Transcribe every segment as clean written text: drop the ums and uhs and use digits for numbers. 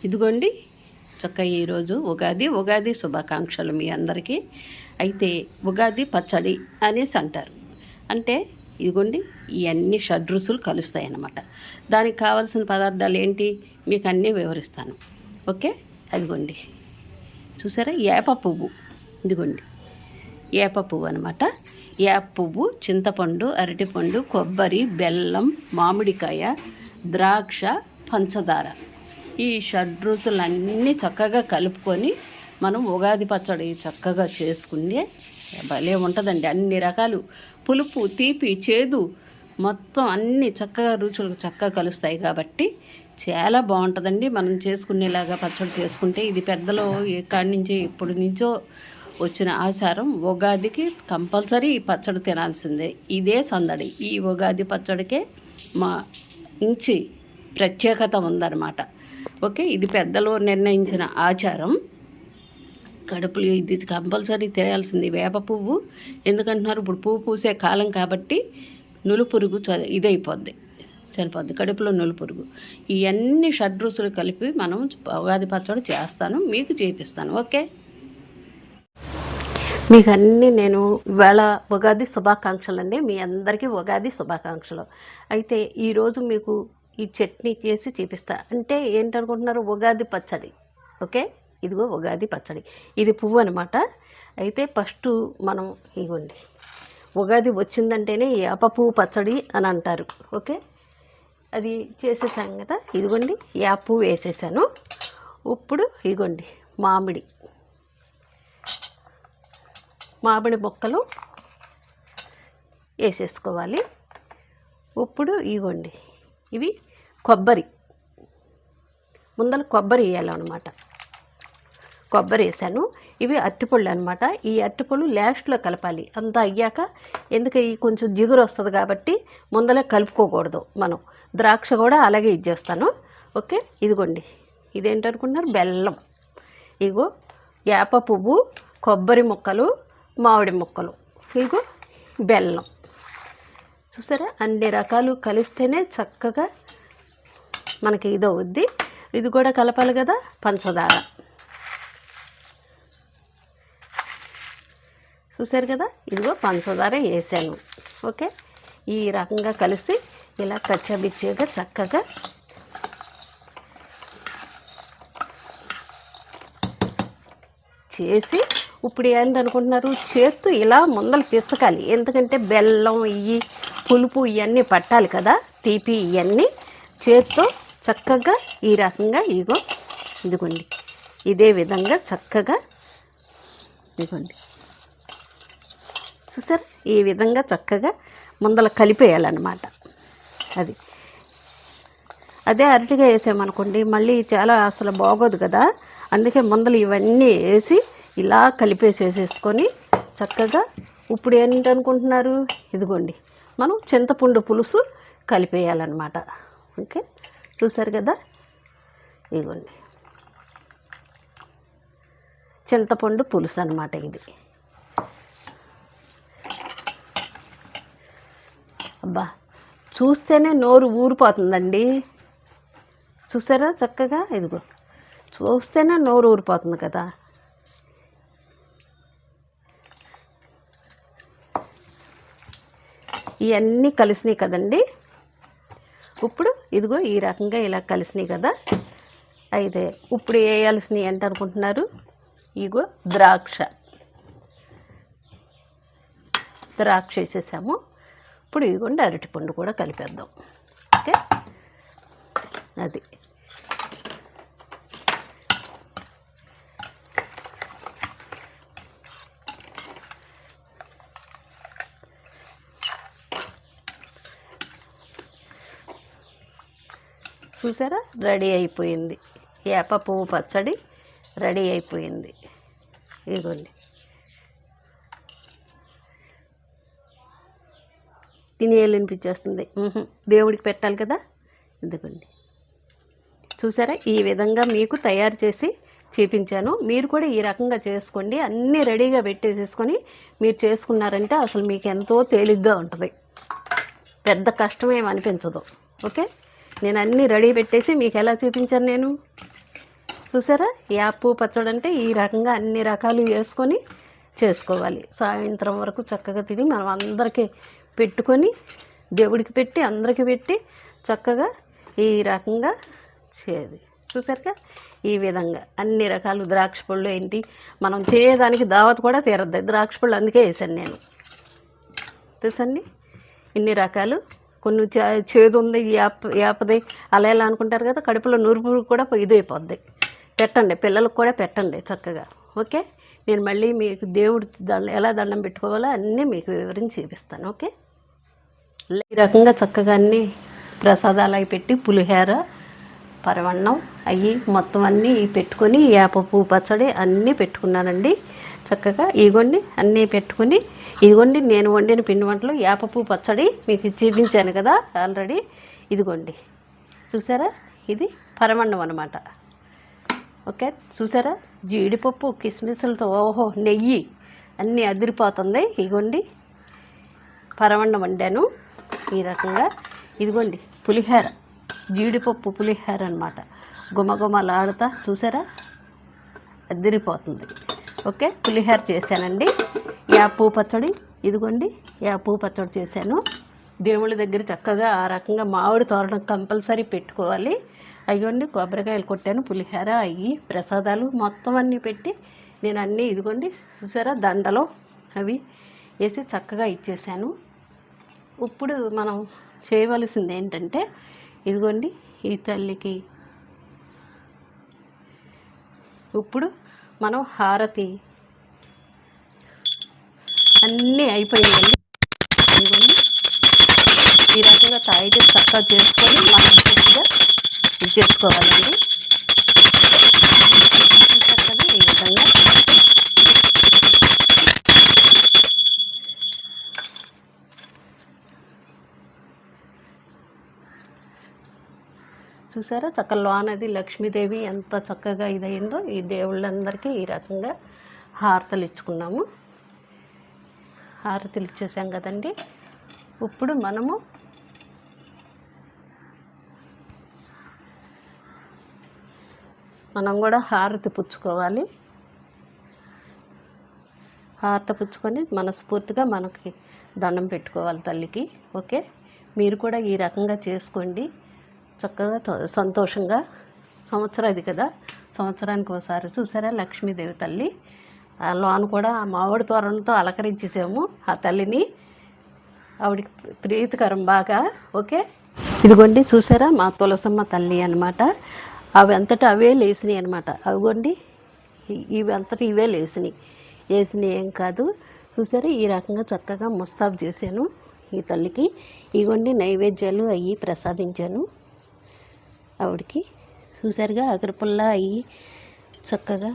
ఇదిగోండి చక్కగా ఈరోజు ఉగాది శుభాకాంక్షలు మీ అందరికీ. అయితే ఉగాది పచ్చడి అనేసి అంటారు. అంటే ఇదిగోండి ఇవన్నీ షడ్రుచులు కలుస్తాయి అన్నమాట. దానికి కావాల్సిన పదార్థాలు ఏంటి మీకు అన్నీ వివరిస్తాను. ఓకే, అదిగోండి చూసారా, ఏప పువ్వు. ఇదిగోండి ఏప పువ్వు అనమాట. ఏప పువ్వు, చింతపండు, అరటిపండు, కొబ్బరి, బెల్లం, మామిడికాయ, ద్రాక్ష, పంచదార, ఈ షడ్రుచులన్నీ చక్కగా కలుపుకొని మనం ఉగాది పచ్చడి చక్కగా చేసుకుంటే భలే ఉంటుందండి. అన్ని రకాలు పులుపు, తీపి, చేదు మొత్తం అన్నీ చక్కగా రుచులు చక్కగా కలుస్తాయి కాబట్టి చాలా బాగుంటుందండి. మనం చేసుకునేలాగా పచ్చడి చేసుకుంటే ఇది పెద్దలు ఎక్కడి నుంచి ఇప్పటి నుంచో వచ్చిన ఆచారం. ఉగాదికి కంపల్సరీ ఈ పచ్చడి తినాల్సిందే. ఇదే సందడి. ఈ ఉగాది పచ్చడికే మా ఇంచి ప్రత్యేకత ఉందన్నమాట. ఓకే, ఇది పెద్దలు నిర్ణయించిన ఆచారం. కడుపులు ఇది కంపల్సరీ తినాల్సింది. వేప పువ్వు ఎందుకంటున్నారు, ఇప్పుడు పువ్వు పూసే కాలం కాబట్టి నులుపురుగు ఇదైపోద్ది, చనిపోద్ది కడుపులో నులుపురుగు. ఇవన్నీ షడ్రుచులు కలిపి మనం ఉగాది పచ్చడి చేస్తాను, మీకు చేపిస్తాను. ఓకే, మీకు అన్నీ నేను ఇవాళ ఉగాది శుభాకాంక్షలు అండి. మీ అందరికీ ఉగాది శుభాకాంక్షలు. అయితే ఈరోజు మీకు ఈ చట్నీ చేసి చూపిస్తా. అంటే ఏంటనుకుంటున్నారు, ఉగాది పచ్చడి. ఓకే, ఇదిగో ఉగాది పచ్చడి. ఇది పువ్వు అనమాట. అయితే ఫస్ట్ మనం ఇగోండి, ఉగాది వచ్చిందంటేనే వేప పువ్వు పచ్చడి అని అంటారు. ఓకే, అది చేసేసాం కదా. ఇదిగోండి వేప పువ్వు వేసేసాను. ఇప్పుడు ఇగోండి మామిడి ముక్కలు వేసేసుకోవాలి. ఇప్పుడు ఇగోండి ఇవి కొబ్బరి, ముందర కొబ్బరి వేయాలన్నమాట. కొబ్బరి వేసాను. ఇవి అరటిపళ్ళు అనమాట. ఈ అరటిపళ్ళు లాస్ట్లో కలపాలి. అంతా అయ్యాక, ఎందుకు ఈ కొంచెం జిగురు వస్తుంది కాబట్టి ముందలే కలుపుకోకూడదు మనం. ద్రాక్ష కూడా అలాగే ఇచ్చేస్తాను. ఓకే, ఇదిగోండి ఇదేంటనుకుంటున్నారు, బెల్లం. ఇగో వేప పువ్వు, కొబ్బరి ముక్కలు, మామిడి ముక్కలు, ఇగో బెల్లం. చూసారా, అన్ని రకాలు కలిస్తేనే చక్కగా మనకి ఇదవుద్ది. ఇది కూడా కలపాలి కదా. పంచదార చూసారు కదా, ఇదిగో పంచదార వేసాను. ఓకే, ఈ రకంగా కలిసి ఇలా కచ్చబిచ్చగా చక్కగా చేసి ఇప్పుడు ఏంటనుకుంటున్నారు, చేత్తు ఇలా ముందలు పిసకాలి. ఎందుకంటే బెల్లం ఇవి పులుపు ఇవన్నీ పట్టాలి కదా, తీపి ఇవన్నీ చేత్తో చక్కగా ఈ రకంగా ఇదిగోండి ఇదే విధంగా చక్కగా ఇదిగోండి చూసారు, ఈ విధంగా చక్కగా ముందల కలిపేయాలన్నమాట. అదే అరటిగా వేసామనుకోండి మళ్ళీ చాలా అసలు బాగోదు కదా. అందుకే ముందలు ఇవన్నీ వేసి ఇలా కలిపేసేసుకొని చక్కగా ఇప్పుడు ఏంటనుకుంటున్నారు, ఇదిగోండి మనం చింతపండు పులుసు కలిపేయాలన్నమాట. ఓకే, చూసారు కదా, ఇదిగోండి చింతపండు పులుసు అన్నమాట ఇది. అబ్బా, చూస్తేనే నోరు ఊరిపోతుందండి. చూసారా చక్కగా, ఇదిగో చూస్తేనే నోరు ఊరిపోతుంది కదా. ఇవన్నీ కలిసినాయి కదండి. ఇప్పుడు ఇదిగో ఈ రకంగా ఇలా కలిసినాయి కదా. అయితే ఇప్పుడు వేయాల్సినవి ఎంత అనుకుంటున్నారు, ఇగో ద్రాక్ష వేసేసాము. ఇప్పుడు ఇదిగోండి అరటిపండు కూడా కలిపేద్దాం. ఓకే, అది చూసారా, రెడీ అయిపోయింది. వేప పువ్వు పచ్చడి రెడీ అయిపోయింది. ఇదిగోండి తినేయాలనిపించేస్తుంది. దేవుడికి పెట్టాలి కదా. ఇదిగోండి చూసారా, ఈ విధంగా మీకు తయారు చేసి చూపించాను. మీరు కూడా ఈ రకంగా చేసుకోండి. అన్నీ రెడీగా పెట్టేసేసుకొని మీరు చేసుకున్నారంటే అసలు మీకు ఎంతో తేలిగ్గా ఉంటుంది, పెద్ద కష్టమేం అనిపించదు. ఓకే, నేను అన్నీ రెడీ పెట్టేసి మీకు ఎలా చూపించాను నేను, చూసారా, యాపు పచ్చడి అంటే ఈ రకంగా అన్ని రకాలు వేసుకొని చేసుకోవాలి. సాయంత్రం వరకు చక్కగా తిని మనం అందరికీ పెట్టుకొని దేవుడికి పెట్టి అందరికీ పెట్టి చక్కగా ఈ రకంగా చేయాలి. చూసారుగా, ఈ విధంగా అన్ని రకాలు ద్రాక్ష పళ్ళు ఏంటి మనం తినేదానికి దావత్ కూడా తీరద్దు. ద్రాక్ష పళ్ళు అందుకే వేసాను నేను. తెలుసండి, ఇన్ని రకాలు. కొన్ని చేదు ఉంది, యాపది అలా ఎలా అనుకుంటారు కదా, కడుపులో నూరుపు కూడా ఇదైపోద్ది. పెట్టండి, పిల్లలకు కూడా పెట్టండి చక్కగా. ఓకే, నేను మళ్ళీ మీకు దేవుడు ఎలా దండం పెట్టుకోవాలో అన్నీ మీకు వివరించి చూపిస్తాను. ఓకే, ఈ రకంగా చక్కగా అన్నీ ప్రసాదాలు అవి పెట్టి పులిహోర పరవన్నం అవి మొత్తం అన్నీ పెట్టుకొని వేప పువ్వు పచ్చడి అన్నీ పెట్టుకున్నానండి. చక్కగా ఇదిగోండి అన్నీ పెట్టుకుని, ఇదిగోండి నేను వండిన పిండి వంటలు వేప పువ్వు పచ్చడి మీకు చూపించాను కదా ఆల్రెడీ. ఇదిగోండి చూసారా, ఇది పరవన్నం అన్నమాట. ఓకే, చూసారా, జీడిపప్పు కిస్మిస్లతో ఓహో నెయ్యి అన్నీ అదిరిపోతుంది. ఇదిగోండి పరవన్నం వండాను ఈ రకంగా. ఇదిగోండి పులిహోర, జీడిపప్పు పులిహోర అనమాట, గుమగుమలాడుతా చూసారా అదిరిపోతుంది. ఓకే, పులిహోర చేశానండి. యాపు పచ్చడి, ఇదిగోండి యాపు పచ్చడి చేశాను. దేవుళ్ళ దగ్గర చక్కగా ఆ రకంగా మామిడి తోరణం కంపల్సరీ పెట్టుకోవాలి. అయ్యోండి కొబ్బరికాయలు కొట్టాను, పులిహోర అవి ప్రసాదాలు మొత్తం అన్నీ పెట్టి నేను అన్నీ ఇదిగోండి చూసారా దండలో అవి వేసి చక్కగా ఇచ్చేసాను. ఇప్పుడు మనం చేయవలసింది ఏంటంటే ఇదిగోండి ఈ తల్లికి ఇప్పుడు మనం హారతి అన్నీ అయిపోయిందండి. ఇదిగోండి ఈ రకంగా తాయితే చక్కగా చేసుకొని మనం పూర్తిగా ఇది చేసుకోవాలండి. చక్కగా ఈ విధంగా చూసారా, చక్కగా లోనది లక్ష్మీదేవి ఎంత చక్కగా ఇదైందో. ఈ దేవుళ్ళందరికీ ఈ రకంగా హారతలు ఇచ్చుకున్నాము. హారతలు ఇచ్చేసాం కదండి. ఇప్పుడు మనం కూడా హారతి పుచ్చుకోవాలి. హారతి పుచ్చుకొని మనస్ఫూర్తిగా మనకి దండం పెట్టుకోవాలి తల్లికి. ఓకే, మీరు కూడా ఈ రకంగా చేసుకోండి చక్కగా సంతోషంగా. సంవత్సరం అది కదా, సంవత్సరానికి ఒకసారి చూసారా లక్ష్మీదేవి తల్లి. ఆ లోన కూడా ఆ మామిడి తోరణంతో అలంకరించేసాము ఆ తల్లిని, ఆవిడికి ప్రీతికరం బాగా. ఓకే, ఇదిగోండి చూసారా మా తులసమ్మ తల్లి అనమాట. అవి అంతటా అవే లేసినాయి అనమాట. అవిగోండి ఇవి అంతటా ఇవే లేసినాయి ఏం కాదు. చూసారా ఈ రకంగా చక్కగా ముస్తాబు చేశాను ఈ తల్లికి. ఇగోండి నైవేద్యాలు అవి ప్రసాదించాను ఆవిడికి. చూసారుగా అగరపుల్ల అవి చక్కగా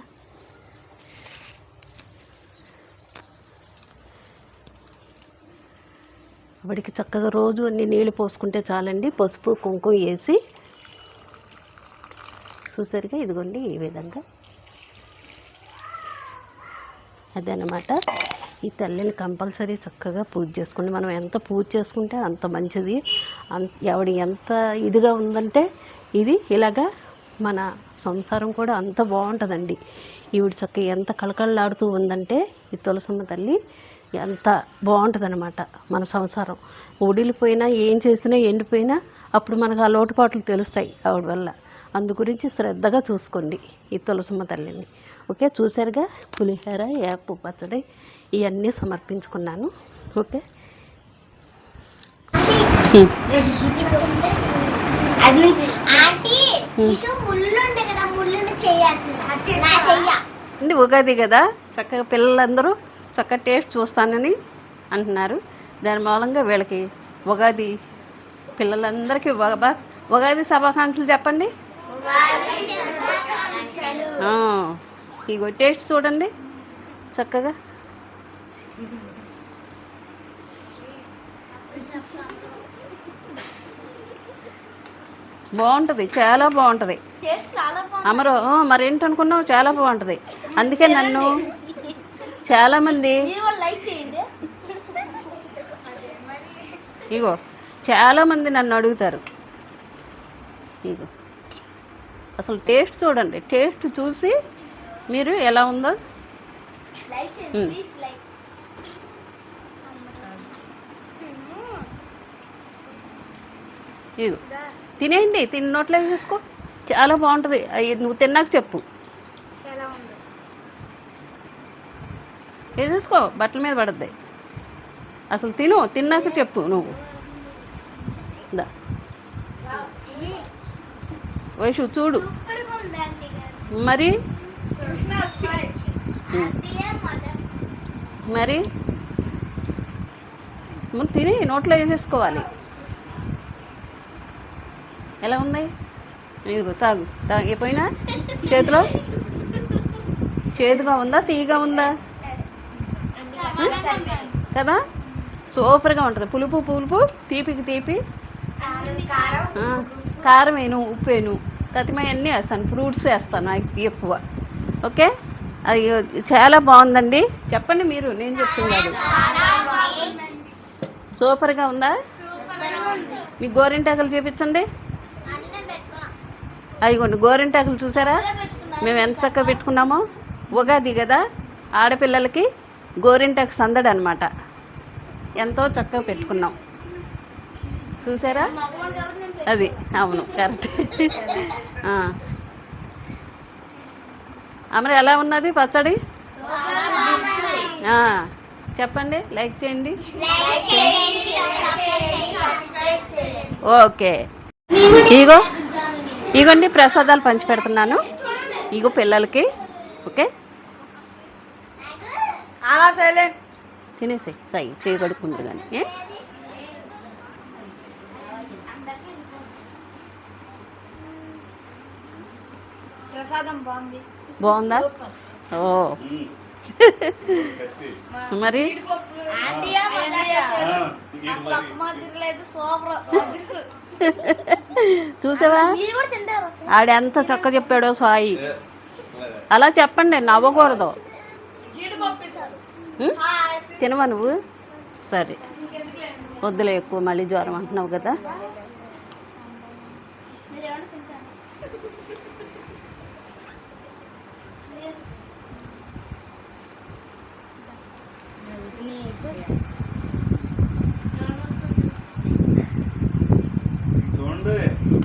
ఆవిడికి చక్కగా రోజు అన్ని నీళ్ళు పోసుకుంటే చాలండి, పసుపు కుంకుమ వేసి. చూసారుగా ఇదిగోండి ఈ విధంగా అదనమాట. ఈ తల్లిని కంపల్సరీ చక్కగా పూజ చేసుకోండి. మనం ఎంత పూజ చేసుకుంటే అంత మంచిది. ఆవిడ ఎంత ఇదిగా ఉందంటే ఇది ఇలాగా మన సంసారం కూడా అంత బాగుంటుందండి. ఈవిడ చక్కగా ఎంత కళకళలాడుతూ ఉందంటే ఈ తులసమ్మ తల్లి ఎంత బాగుంటుందన్నమాట మన సంసారం. ఉడిలిపోయినా ఏం చేసినా ఎండిపోయినా అప్పుడు మనకు ఆ లోటుపాట్లు తెలుస్తాయి ఆవిడ వల్ల. అందు గురించి శ్రద్ధగా చూసుకోండి ఈ తులసమ్మ తల్లిని. ఓకే, చూసారుగా పులిహోర వేప పచ్చడి ఇవన్నీ సమర్పించుకున్నాను. ఓకే, అండి ఉగాది కదా, చక్కగా పిల్లలందరూ చక్కగా టేస్ట్ చూస్తానని అంటున్నారు. దాని మూలంగా వీళ్ళకి ఉగాది పిల్లలందరికీ ఉగాది శుభాకాంక్షలు చెప్పండి. ఇగో టేస్ట్ చూడండి చక్కగా. బాగుంటుంది, చాలా బాగుంటుంది అమరు. మరేంటనుకున్నావు, చాలా బాగుంటుంది. అందుకే నన్ను చాలామంది చాలామంది నన్ను అడుగుతారు. ఇగో అసలు టేస్ట్ చూడండి, టేస్ట్ చూసి మీరు ఎలా ఉందో ఇదిగో తినేయండి, తిని నోట్లో వేసేసుకో, చాలా బాగుంటుంది. నువ్వు తిన్నాక చెప్పు. వేసేసుకో, బట్టల మీద పడద్ది. అసలు తిన్నాక చెప్పు నువ్వు. వైషు చూడు మరి మరి తిని నోట్లో వేసేసుకోవాలి. ఎలా ఉన్నాయి? ఇదిగో తాగు. తాగిపోయినా చేతిలో చేదుగా ఉందా, తీయగా ఉందా? కదా, సూపర్గా ఉంటుంది. పులుపు పులుపు, తీపికి తీపి, కారం వేను, ఉప్పు వేను, తతిమయ అన్నీ వేస్తాను, ఫ్రూట్స్ వేస్తాను ఎక్కువ. ఓకే, అది చాలా బాగుందండి. చెప్పండి మీరు, నేను చెప్తున్నాను. సూపర్గా ఉందా? మీ గోరింటాకులు చూపించండి. అయ్యిగోండి గోరింటాకులు చూసారా మేము ఎంత చక్కగా పెట్టుకున్నామో. ఉగాది కదా, ఆడపిల్లలకి గోరింటాకు సందడి అనమాట. ఎంతో చక్కగా పెట్టుకున్నాం చూసారా. అది అవును, కరెక్ట్. అమర ఎలా ఉన్నది పచ్చడి? చెప్పండి, లైక్ చేయండి. ఓకే, ఇగోండి ప్రసాదాలు పంచి పెడుతున్నాను. ఇగో పిల్లలకి. ఓకే, తినేసి సై చేయగడుకుంటు కానీ. బాగుందా? ఓ మరి చూసావా ఆడెంత చక్క చెప్పాడో సాయి. అలా చెప్పండి, నవ్వకూడదు. తినవా నువ్వు? సరే వద్దులే, ఎక్కువ మళ్ళీ జ్వరం అంటున్నావు కదా.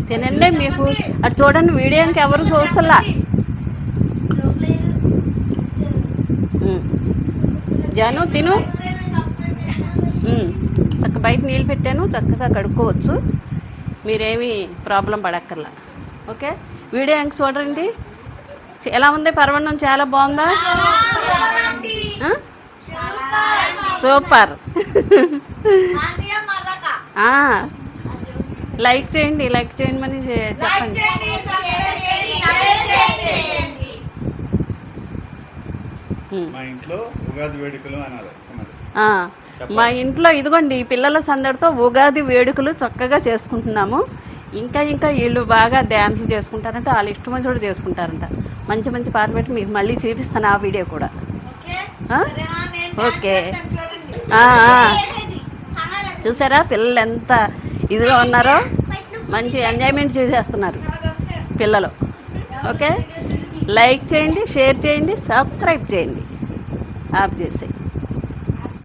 తినండి, మీకు అటు చూడండి. వీడియో ఇంకెవరు చూస్తలా. జాను తిను. చక్క బయట నీళ్ళు పెట్టాను, చక్కగా కడుక్కోవచ్చు, మీరేమీ ప్రాబ్లం పడక్కర్లా. ఓకే, వీడియో ఇంక చూడండి. ఎలా ఉంది పరమాన్నం? చాలా బాగుందా? సూపర్. లైక్ చేయండి, లైక్ చేయండి అని చెప్పండి. మా ఇంట్లో ఇదిగోండి పిల్లల సందడితో ఉగాది వేడుకలు చక్కగా చేసుకుంటున్నాము. ఇంకా ఇంకా వీళ్ళు బాగా డ్యాన్సులు చేసుకుంటారంట, వాళ్ళు ఇష్టం వచ్చి కూడా చేసుకుంటారంట. మంచి మంచి పాటలు పెట్టి మీకు మళ్ళీ చూపిస్తాను ఆ వీడియో కూడా. ఓకే, చూసారా పిల్లలు ఎంత ఇదిగా ఉన్నారో? మంచి ఎంజాయ్మెంట్ చేసేస్తున్నారు పిల్లలు. ఓకే, లైక్ చేయండి, షేర్ చేయండి, సబ్స్క్రైబ్ చేయండి, ఆఫ్ చేసి.